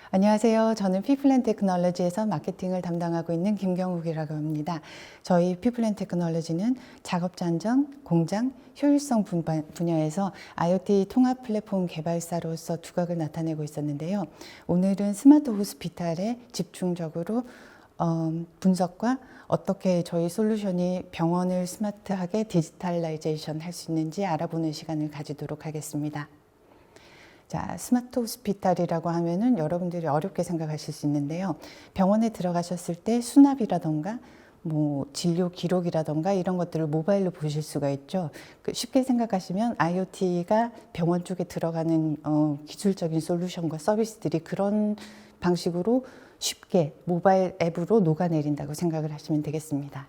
안녕하세요. 저는 피플앤테크놀로지에서 마케팅을 담당하고 있는 김경욱이라고 합니다. 저희 피플앤테크놀로지는 작업자 안정, 공장, 효율성 분야에서 IoT 통합 플랫폼 개발사로서 두각을 나타내고 있었는데요. 오늘은 스마트 호스피탈에 집중적으로 분석과 어떻게 저희 솔루션이 병원을 스마트하게 디지털라이제이션 할 수 있는지 알아보는 시간을 가지도록 하겠습니다. 자, 스마트 호스피탈이라고 하면은 여러분들이 어렵게 생각하실 수 있는데요. 병원에 들어가셨을 때 수납이라던가 진료 기록이라던가 이런 것들을 모바일로 보실 수가 있죠. 쉽게 생각하시면 IoT가 병원 쪽에 들어가는 기술적인 솔루션과 서비스들이 그런 방식으로 쉽게 모바일 앱으로 녹아내린다고 생각을 하시면 되겠습니다.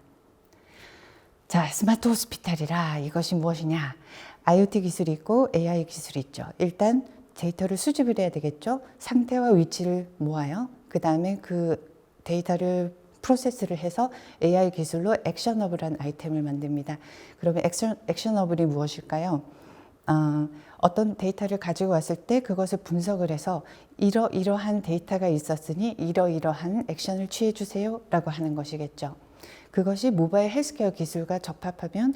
자, 스마트 호스피탈이라 이것이 무엇이냐? IoT 기술이 있고 AI 기술이 있죠. 일단 데이터를 수집을 해야 되겠죠. 상태와 위치를 모아요. 그 다음에 그 데이터를 프로세스를 해서 AI 기술로 액셔너블한 아이템을 만듭니다. 그러면 액셔너블이 무엇일까요? 어떤 데이터를 가지고 왔을 때 그것을 분석을 해서 이러이러한 데이터가 있었으니 이러이러한 액션을 취해 주세요 라고 하는 것이겠죠. 그것이 모바일 헬스케어 기술과 접합하면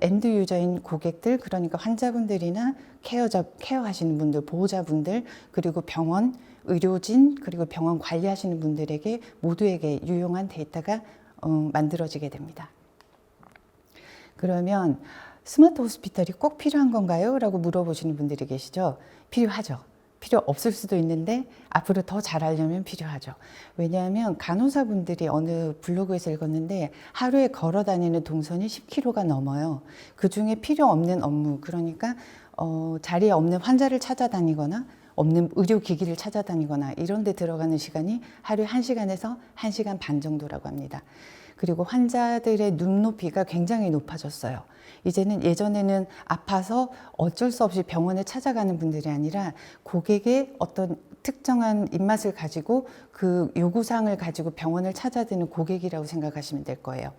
엔드 유저인 고객들, 그러니까 환자분들이나 케어하시는 분들, 보호자분들, 그리고 병원, 의료진, 그리고 병원 관리하시는 분들에게 모두에게 유용한 데이터가 만들어지게 됩니다. 그러면 스마트 호스피탈이 꼭 필요한 건가요? 라고 물어보시는 분들이 계시죠? 필요하죠. 필요 없을 수도 있는데 앞으로 더 잘하려면 필요하죠. 왜냐하면 간호사분들이 어느 블로그에서 읽었는데 하루에 걸어 다니는 동선이 10km가 넘어요. 그 중에 필요 없는 업무, 그러니까 자리에 없는 환자를 찾아다니거나 없는 의료기기를 찾아다니거나 이런 데 들어가는 시간이 하루에 1시간에서 1시간 반 정도라고 합니다. 그리고 환자들의 눈높이가 굉장히 높아졌어요. 이제는 예전에는 아파서 어쩔 수 없이 병원에 찾아가는 분들이 아니라 고객의 어떤 특정한 입맛을 가지고 그 요구사항을 가지고 병원을 찾아드는 고객이라고 생각하시면 될 거예요.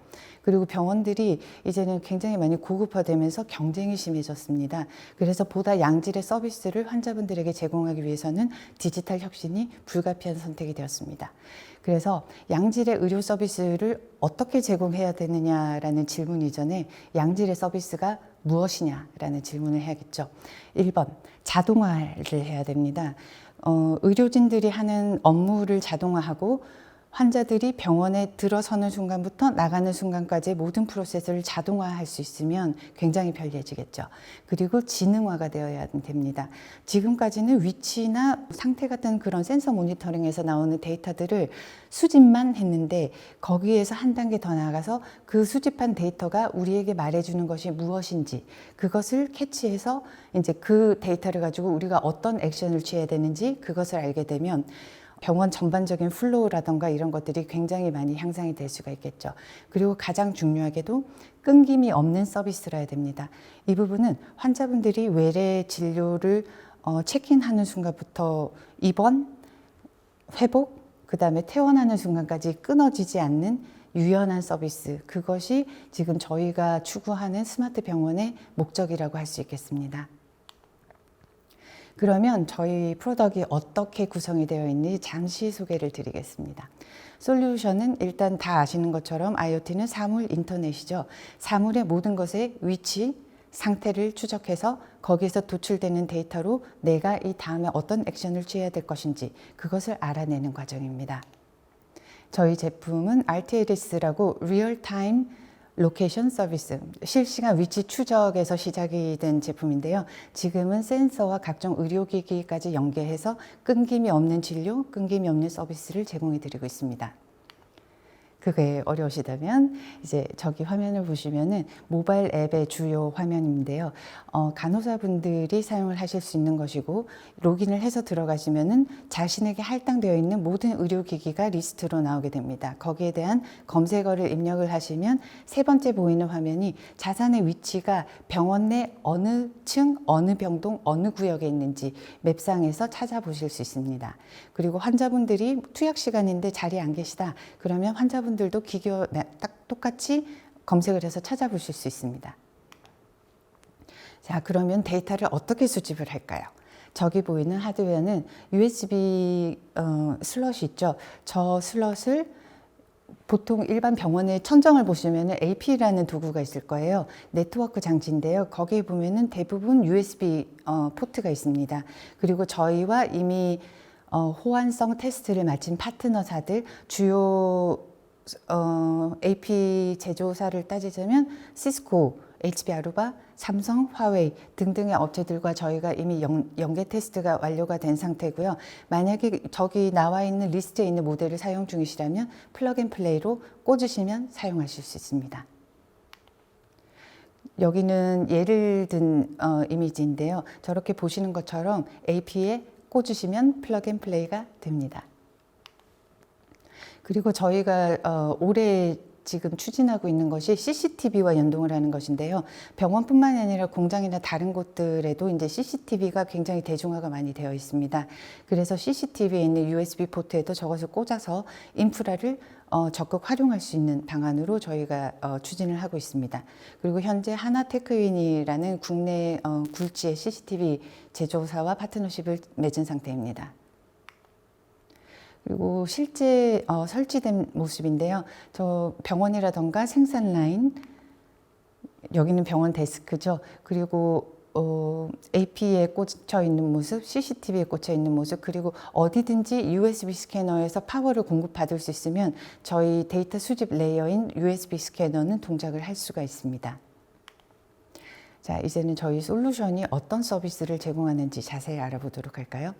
그리고 병원들이 이제는 굉장히 많이 고급화되면서 경쟁이 심해졌습니다. 그래서 보다 양질의 서비스를 환자분들에게 제공하기 위해서는 디지털 혁신이 불가피한 선택이 되었습니다. 그래서 양질의 의료 서비스를 어떻게 제공해야 되느냐라는 질문 이전에 양질의 서비스가 무엇이냐라는 질문을 해야겠죠. 1번, 자동화를 해야 됩니다. 의료진들이 하는 업무를 자동화하고 환자들이 병원에 들어서는 순간부터 나가는 순간까지의 모든 프로세스를 자동화할 수 있으면 굉장히 편리해지겠죠. 그리고 지능화가 되어야 됩니다. 지금까지는 위치나 상태 같은 그런 센서 모니터링에서 나오는 데이터들을 수집만 했는데 거기에서 한 단계 더 나아가서 그 수집한 데이터가 우리에게 말해주는 것이 무엇인지 그것을 캐치해서 이제 그 데이터를 가지고 우리가 어떤 액션을 취해야 되는지 그것을 알게 되면 병원 전반적인 플로우라던가 이런 것들이 굉장히 많이 향상이 될 수가 있겠죠. 그리고 가장 중요하게도 끊김이 없는 서비스라 해야 됩니다. 이 부분은 환자분들이 외래 진료를 체크인하는 순간부터 입원, 회복, 그 다음에 퇴원하는 순간까지 끊어지지 않는 유연한 서비스, 그것이 지금 저희가 추구하는 스마트 병원의 목적이라고 할 수 있겠습니다. 그러면 저희 프로덕트가 어떻게 구성이 되어 있는지 잠시 소개를 드리겠습니다. 솔루션은 일단 다 아시는 것처럼 IoT는 사물 인터넷이죠. 사물의 모든 것의 위치, 상태를 추적해서 거기에서 도출되는 데이터로 내가 이 다음에 어떤 액션을 취해야 될 것인지 그것을 알아내는 과정입니다. 저희 제품은 RTLS라고 리얼타임 로케이션 서비스, 실시간 위치 추적에서 시작이 된 제품인데요. 지금은 센서와 각종 의료기기까지 연계해서 끊김이 없는 진료, 끊김이 없는 서비스를 제공해 드리고 있습니다. 그게 어려우시다면 이제 저기 화면을 보시면은 모바일 앱의 주요 화면인데요. 간호사분들이 사용을 하실 수 있는 것이고 로그인을 해서 들어가시면은 자신에게 할당되어 있는 모든 의료기기가 리스트로 나오게 됩니다. 거기에 대한 검색어를 입력을 하시면 세 번째 보이는 화면이 자산의 위치가 병원 내 어느 층, 어느 병동, 어느 구역에 있는지 맵상에서 찾아보실 수 있습니다. 그리고 환자분들이 투약 시간인데 자리에 안 계시다. 그러면 환자분들도 기교 딱 똑같이 검색을 해서 찾아보실 수 있습니다. 자, 그러면 데이터를 어떻게 수집을 할까요? 저기 보이는 하드웨어는 USB 슬롯이 있죠. 저 슬롯을 보통 일반 병원의 천정을 보시면 AP라는 도구가 있을 거예요. 네트워크 장치인데요. 거기에 보면은 대부분 USB 포트가 있습니다. 그리고 저희와 이미 호환성 테스트를 마친 파트너사들, 주요 AP 제조사를 따지자면 시스코, HP 아루바, 삼성, 화웨이 등등의 업체들과 저희가 이미 연계 테스트가 완료가 된 상태고요. 만약에 저기 나와 있는 리스트에 있는 모델을 사용 중이시라면 플러그 앤 플레이로 꽂으시면 사용하실 수 있습니다. 여기는 예를 든 이미지인데요. 저렇게 보시는 것처럼 AP에 꽂으시면 플러그 앤 플레이가 됩니다. 그리고 저희가 올해 지금 추진하고 있는 것이 CCTV와 연동을 하는 것인데요. 병원뿐만 아니라 공장이나 다른 곳들에도 이제 CCTV가 굉장히 대중화가 많이 되어 있습니다. 그래서 CCTV에 있는 USB 포트에도 저것을 꽂아서 인프라를 적극 활용할 수 있는 방안으로 저희가 추진을 하고 있습니다. 그리고 현재 하나테크윈이라는 국내 굴지의 CCTV 제조사와 파트너십을 맺은 상태입니다. 그리고 실제 설치된 모습인데요. 저 병원이라던가 생산 라인, 여기는 병원 데스크죠. 그리고 AP에 꽂혀 있는 모습, CCTV에 꽂혀 있는 모습, 그리고 어디든지 USB 스캐너에서 파워를 공급받을 수 있으면 저희 데이터 수집 레이어인 USB 스캐너는 동작을 할 수가 있습니다. 자, 이제는 저희 솔루션이 어떤 서비스를 제공하는지 자세히 알아보도록 할까요?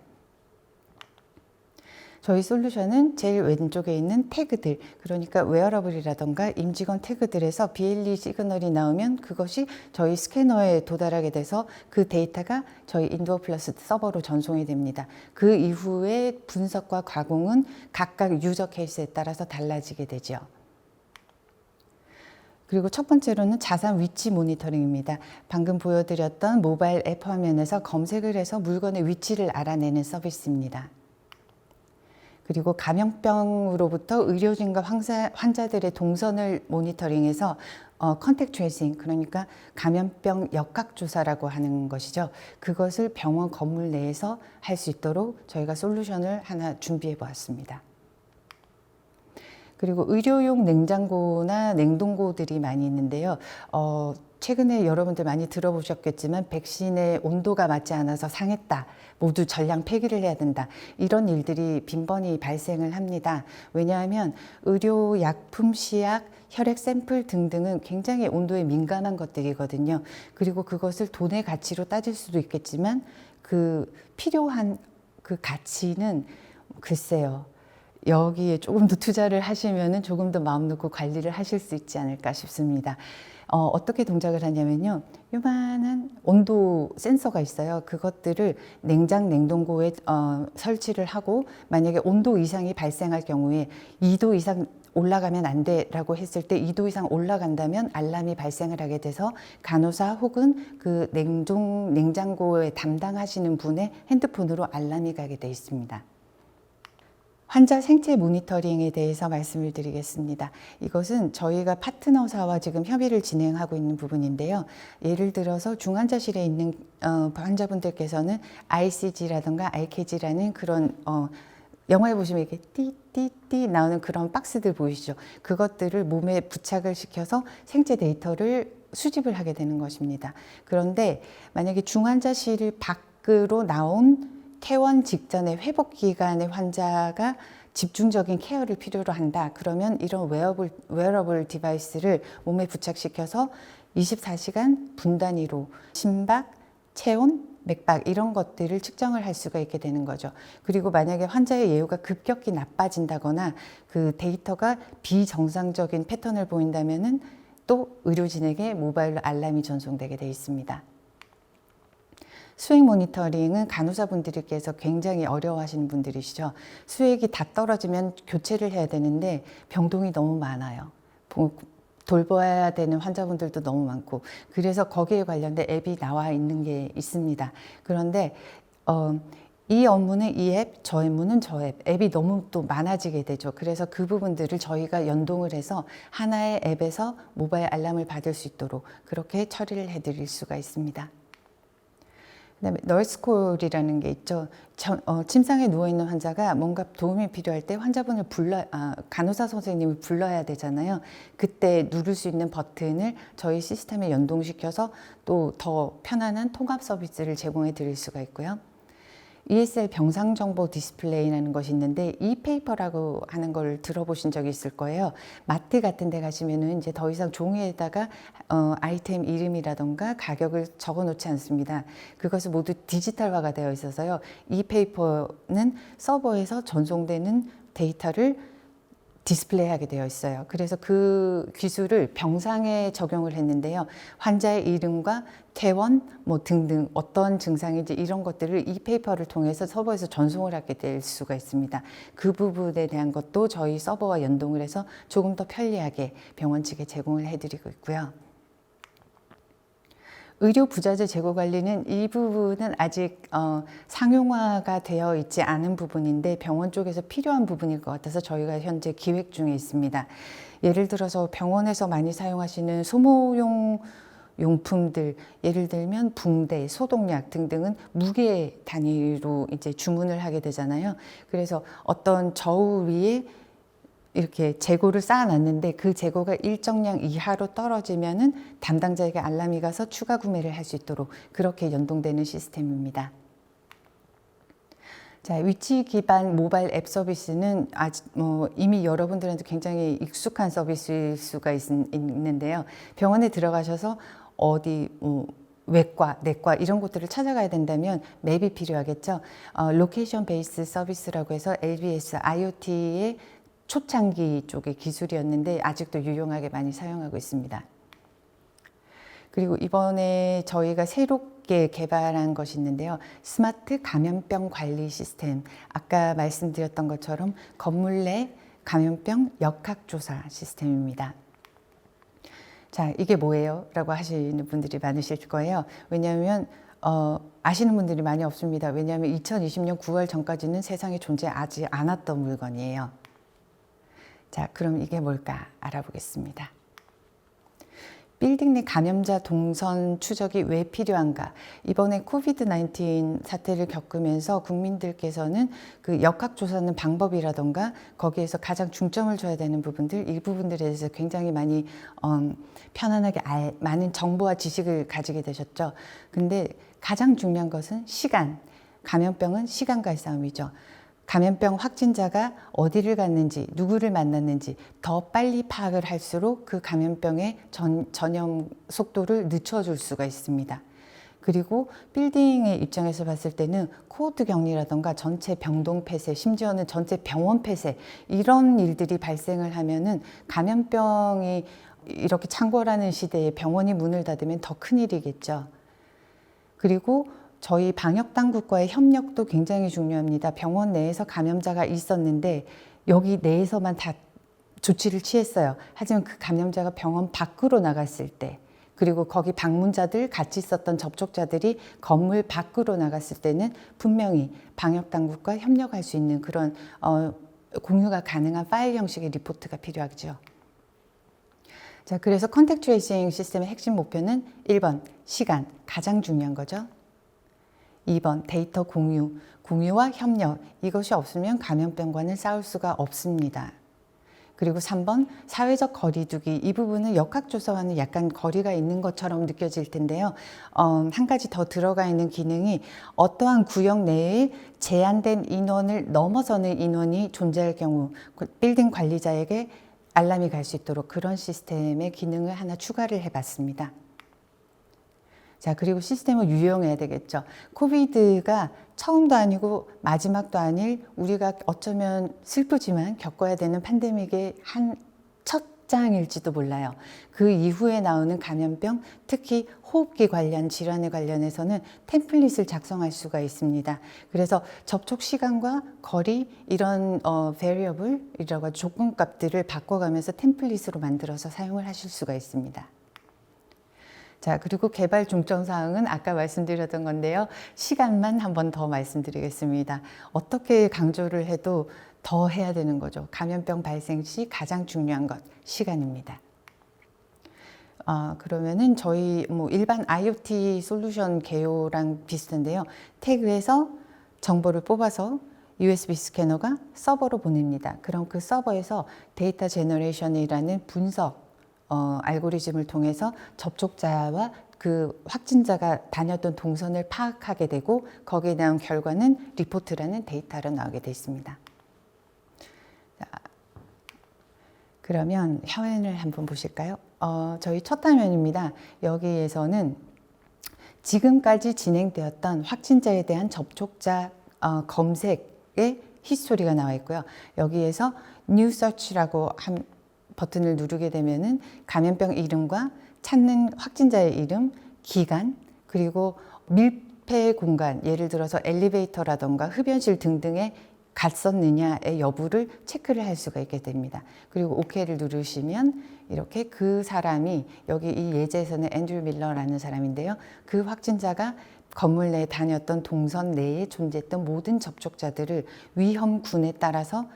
저희 솔루션은 제일 왼쪽에 있는 태그들, 그러니까 웨어러블이라던가 임직원 태그들에서 BLE 시그널이 나오면 그것이 저희 스캐너에 도달하게 돼서 그 데이터가 저희 인두어 플러스 서버로 전송이 됩니다. 그 이후에 분석과 가공은 각각 유저 케이스에 따라서 달라지게 되죠. 그리고 첫 번째로는 자산 위치 모니터링입니다. 방금 보여드렸던 모바일 앱 화면에서 검색을 해서 물건의 위치를 알아내는 서비스입니다. 그리고 감염병으로부터 의료진과 환자들의 동선을 모니터링해서 컨택트 트레이싱, 그러니까 감염병 역학조사라고 하는 것이죠. 그것을 병원 건물 내에서 할 수 있도록 저희가 솔루션을 하나 준비해 보았습니다. 그리고 의료용 냉장고나 냉동고들이 많이 있는데요. 최근에 여러분들 많이 들어보셨겠지만 백신의 온도가 맞지 않아서 상했다. 모두 전량 폐기를 해야 된다. 이런 일들이 빈번히 발생을 합니다. 왜냐하면 의료 약품, 시약, 혈액 샘플 등등은 굉장히 온도에 민감한 것들이거든요. 그리고 그것을 돈의 가치로 따질 수도 있겠지만 그 필요한 그 가치는 글쎄요. 여기에 조금 더 투자를 하시면은 조금 더 마음 놓고 관리를 하실 수 있지 않을까 싶습니다. 어떻게 동작을 하냐면요. 요만한 온도 센서가 있어요. 그것들을 냉동고에 설치를 하고 만약에 온도 이상이 발생할 경우에 2도 이상 올라가면 안 돼라고 했을 때 2도 이상 올라간다면 알람이 발생을 하게 돼서 간호사 혹은 그 냉장고에 담당하시는 분의 핸드폰으로 알람이 가게 돼 있습니다. 환자 생체 모니터링에 대해서 말씀을 드리겠습니다. 이것은 저희가 파트너사와 지금 협의를 진행하고 있는 부분인데요. 예를 들어서 중환자실에 있는 환자분들께서는 ICG라든가 IKG라는 그런 영화에 보시면 이렇게 띠띠띠 나오는 그런 박스들 보이시죠? 그것들을 몸에 부착을 시켜서 생체 데이터를 수집을 하게 되는 것입니다. 그런데 만약에 중환자실 밖으로 나온 퇴원 직전의 회복 기간의 환자가 집중적인 케어를 필요로 한다. 그러면 이런 웨어러블 디바이스를 몸에 부착시켜서 24시간 분 단위로 심박, 체온, 맥박 이런 것들을 측정을 할 수가 있게 되는 거죠. 그리고 만약에 환자의 예후가 급격히 나빠진다거나 그 데이터가 비정상적인 패턴을 보인다면은 또 의료진에게 모바일로 알람이 전송되게 되어 있습니다. 수액 모니터링은 간호사분들께서 굉장히 어려워하시는 분들이시죠. 수액이 다 떨어지면 교체를 해야 되는데 병동이 너무 많아요. 돌봐야 되는 환자분들도 너무 많고 그래서 거기에 관련된 앱이 나와 있는 게 있습니다. 그런데 이 업무는 이 앱, 저 업무는 저 앱, 앱이 너무 또 많아지게 되죠. 그래서 그 부분들을 저희가 연동을 해서 하나의 앱에서 모바일 알람을 받을 수 있도록 그렇게 처리를 해드릴 수가 있습니다. 그다음에 널스콜이라는 게 있죠. 침상에 누워 있는 환자가 뭔가 도움이 필요할 때 환자분을 간호사 선생님을 불러야 되잖아요. 그때 누를 수 있는 버튼을 저희 시스템에 연동시켜서 또 더 편안한 통합 서비스를 제공해 드릴 수가 있고요. ESL 병상 정보 디스플레이라는 것이 있는데 이페이퍼라고 하는 걸 들어보신 적이 있을 거예요. 마트 같은 데 가시면은 이제 더 이상 종이에다가 아이템 이름이라던가 가격을 적어 놓지 않습니다. 그것은 모두 디지털화가 되어 있어서요. 이페이퍼는 서버에서 전송되는 데이터를 디스플레이하게 되어 있어요. 그래서 그 기술을 병상에 적용을 했는데요. 환자의 이름과 퇴원 뭐 등등 어떤 증상인지 이런 것들을 이 페이퍼를 통해서 서버에서 전송을 하게 될 수가 있습니다. 그 부분에 대한 것도 저희 서버와 연동을 해서 조금 더 편리하게 병원 측에 제공을 해드리고 있고요. 의료 부자재 재고 관리는 이 부분은 아직 상용화가 되어 있지 않은 부분인데 병원 쪽에서 필요한 부분일 것 같아서 저희가 현재 기획 중에 있습니다. 예를 들어서 병원에서 많이 사용하시는 소모용 용품들, 예를 들면 붕대, 소독약 등등은 무게 단위로 이제 주문을 하게 되잖아요. 그래서 어떤 저우 위에 이렇게 재고를 쌓아놨는데 그 재고가 일정량 이하로 떨어지면은 담당자에게 알람이 가서 추가 구매를 할 수 있도록 그렇게 연동되는 시스템입니다. 자, 위치 기반 모바일 앱 서비스는 이미 여러분들한테 굉장히 익숙한 서비스일 수가 있는데요. 병원에 들어가셔서 어디 외과, 내과 이런 곳들을 찾아가야 된다면 맵이 필요하겠죠. 로케이션 베이스 서비스라고 해서 LBS, IoT의 초창기 쪽의 기술이었는데 아직도 유용하게 많이 사용하고 있습니다. 그리고 이번에 저희가 새롭게 개발한 것이 있는데요. 스마트 감염병 관리 시스템. 아까 말씀드렸던 것처럼 건물 내 감염병 역학조사 시스템입니다. 자, 이게 뭐예요? 라고 하시는 분들이 많으실 거예요. 왜냐하면 아시는 분들이 많이 없습니다. 왜냐하면 2020년 9월 전까지는 세상에 존재하지 않았던 물건이에요. 자, 그럼 이게 뭘까 알아보겠습니다. 빌딩 내 감염자 동선 추적이 왜 필요한가? 이번에 코비드-19 사태를 겪으면서 국민들께서는 그 역학조사하는 방법이라던가 거기에서 가장 중점을 줘야 되는 부분들, 이 부분들에 대해서 굉장히 많이 편안하게 많은 정보와 지식을 가지게 되셨죠. 근데 가장 중요한 것은 시간. 감염병은 시간과의 싸움이죠. 감염병 확진자가 어디를 갔는지, 누구를 만났는지 더 빨리 파악을 할수록 그 감염병의 전염 속도를 늦춰줄 수가 있습니다. 그리고 빌딩의 입장에서 봤을 때는 코호트 격리라던가 전체 병동 폐쇄, 심지어는 전체 병원 폐쇄 이런 일들이 발생을 하면은 감염병이 이렇게 창궐하는 시대에 병원이 문을 닫으면 더 큰일이겠죠. 그리고 저희 방역당국과의 협력도 굉장히 중요합니다. 병원 내에서 감염자가 있었는데 여기 내에서만 다 조치를 취했어요. 하지만 그 감염자가 병원 밖으로 나갔을 때 그리고 거기 방문자들 같이 있었던 접촉자들이 건물 밖으로 나갔을 때는 분명히 방역당국과 협력할 수 있는 그런 공유가 가능한 파일 형식의 리포트가 필요하죠. 자, 그래서 컨택트 트레이싱 시스템의 핵심 목표는 1번 시간, 가장 중요한 거죠. 2번 데이터 공유와 협력, 이것이 없으면 감염병과는 싸울 수가 없습니다. 그리고 3번 사회적 거리두기, 이 부분은 역학조사와는 약간 거리가 있는 것처럼 느껴질 텐데요. 한 가지 더 들어가 있는 기능이 어떠한 구역 내에 제한된 인원을 넘어서는 인원이 존재할 경우 빌딩 관리자에게 알람이 갈 수 있도록 그런 시스템의 기능을 하나 추가를 해봤습니다. 자, 그리고 시스템을 유용해야 되겠죠. 코비드가 처음도 아니고 마지막도 아닐 우리가 어쩌면 슬프지만 겪어야 되는 팬데믹의 한 첫 장일지도 몰라요. 그 이후에 나오는 감염병, 특히 호흡기 관련 질환에 관련해서는 템플릿을 작성할 수가 있습니다. 그래서 접촉 시간과 거리 이런 variable이라고 조건값들을 바꿔가면서 템플릿으로 만들어서 사용을 하실 수가 있습니다. 자, 그리고 개발 중점 사항은 아까 말씀드렸던 건데요. 시간만 한 번 더 말씀드리겠습니다. 어떻게 강조를 해도 더 해야 되는 거죠. 감염병 발생 시 가장 중요한 것, 시간입니다. 그러면은 저희 뭐 일반 IoT 솔루션 개요랑 비슷한데요. 태그에서 정보를 뽑아서 USB 스캐너가 서버로 보냅니다. 그럼 그 서버에서 데이터 제너레이션이라는 분석 알고리즘을 통해서 접촉자와 그 확진자가 다녔던 동선을 파악하게 되고 거기에 나온 결과는 리포트라는 데이터로 나오게 되어 있습니다. 자, 그러면 화면을 한번 보실까요? 저희 첫 화면입니다. 여기에서는 지금까지 진행되었던 확진자에 대한 접촉자 검색의 히스토리가 나와 있고요. 여기에서 New Search라고 한 버튼을 누르게 되면은 감염병 이름과 찾는 확진자의 이름, 기간, 그리고 밀폐 공간, 예를 들어서 엘리베이터라던가 흡연실 등등에 갔었느냐의 여부를 체크를 할 수가 있게 됩니다. 그리고 OK를 누르시면 이렇게 그 사람이 여기 이 예제에서는 앤드류 밀러라는 사람인데요. 그 확진자가 건물 내에 다녔던 동선 내에 존재했던 모든 접촉자들을 위험군에 따라서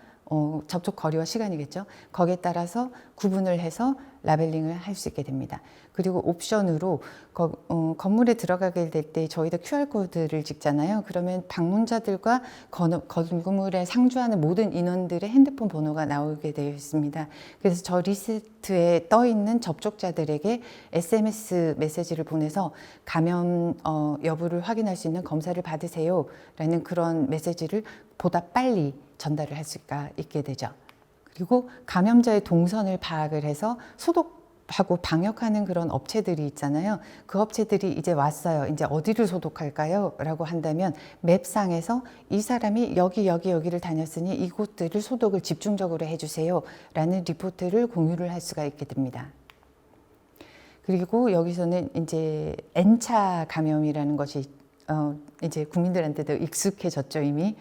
접촉 거리와 시간이겠죠. 거기에 따라서 구분을 해서 라벨링을 할 수 있게 됩니다. 그리고 옵션으로 건물에 들어가게 될 때 저희도 QR코드를 찍잖아요. 그러면 방문자들과 건물에 상주하는 모든 인원들의 핸드폰 번호가 나오게 되어 있습니다. 그래서 저 리스트에 떠 있는 접촉자들에게 SMS 메시지를 보내서 감염 여부를 확인할 수 있는 검사를 받으세요 라는 그런 메시지를 보다 빨리 전달을 할 수가 있게 되죠. 그리고 감염자의 동선을 파악을 해서 소독하고 방역하는 그런 업체들이 있잖아요. 그 업체들이 이제 왔어요. 이제 어디를 소독할까요? 라고 한다면 맵상에서 이 사람이 여기를 다녔으니 이곳들을 소독을 집중적으로 해주세요 라는 리포트를 공유를 할 수가 있게 됩니다. 그리고 여기서는 이제 N차 감염이라는 것이 이제 국민들한테도 익숙해졌죠, 이미.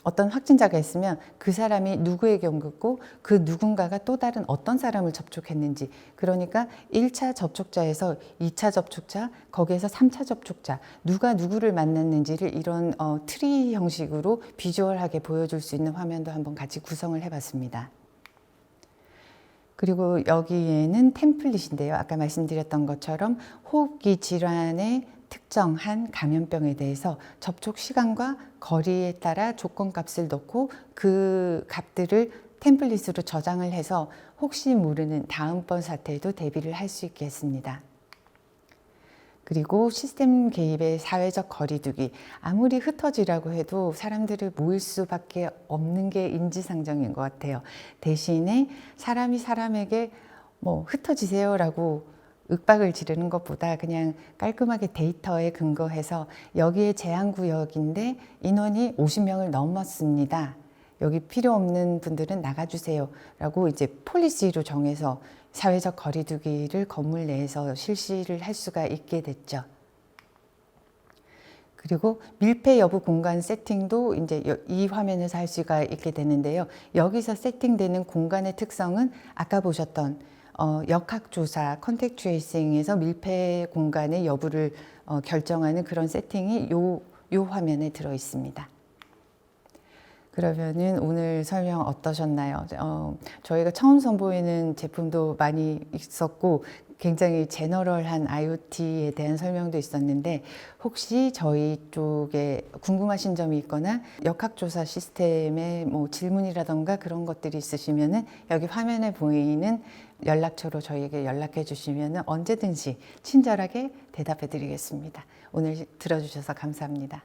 어떤 확진자가 있으면 그 사람이 누구에게 옮겼고 그 누군가가 또 다른 어떤 사람을 접촉했는지, 그러니까 1차 접촉자에서 2차 접촉자, 거기에서 3차 접촉자, 누가 누구를 만났는지를 이런 트리 형식으로 비주얼하게 보여줄 수 있는 화면도 한번 같이 구성을 해봤습니다. 그리고 여기에는 템플릿인데요. 아까 말씀드렸던 것처럼 호흡기 질환의 특정한 감염병에 대해서 접촉 시간과 거리에 따라 조건값을 넣고 그 값들을 템플릿으로 저장을 해서 혹시 모르는 다음번 사태에도 대비를 할 수 있게 했습니다. 그리고 시스템 개입의 사회적 거리두기. 아무리 흩어지라고 해도 사람들을 모일 수밖에 없는 게 인지상정인 것 같아요. 대신에 사람이 사람에게 뭐 흩어지세요라고 윽박을 지르는 것보다 그냥 깔끔하게 데이터에 근거해서 여기에 제한구역인데 인원이 50명을 넘었습니다. 여기 필요 없는 분들은 나가주세요 라고 이제 폴리시로 정해서 사회적 거리두기를 건물 내에서 실시를 할 수가 있게 됐죠. 그리고 밀폐 여부 공간 세팅도 이제 이 화면에서 할 수가 있게 되는데요. 여기서 세팅되는 공간의 특성은 아까 보셨던 역학조사, 컨택 트레이싱에서 밀폐 공간의 여부를 결정하는 그런 세팅이 요 화면에 들어 있습니다. 그러면은 오늘 설명 어떠셨나요? 저희가 처음 선보이는 제품도 많이 있었고 굉장히 제너럴한 IoT에 대한 설명도 있었는데 혹시 저희 쪽에 궁금하신 점이 있거나 역학조사 시스템에 뭐 질문이라던가 그런 것들이 있으시면은 여기 화면에 보이는 연락처로 저희에게 연락해 주시면은 언제든지 친절하게 대답해 드리겠습니다. 오늘 들어주셔서 감사합니다.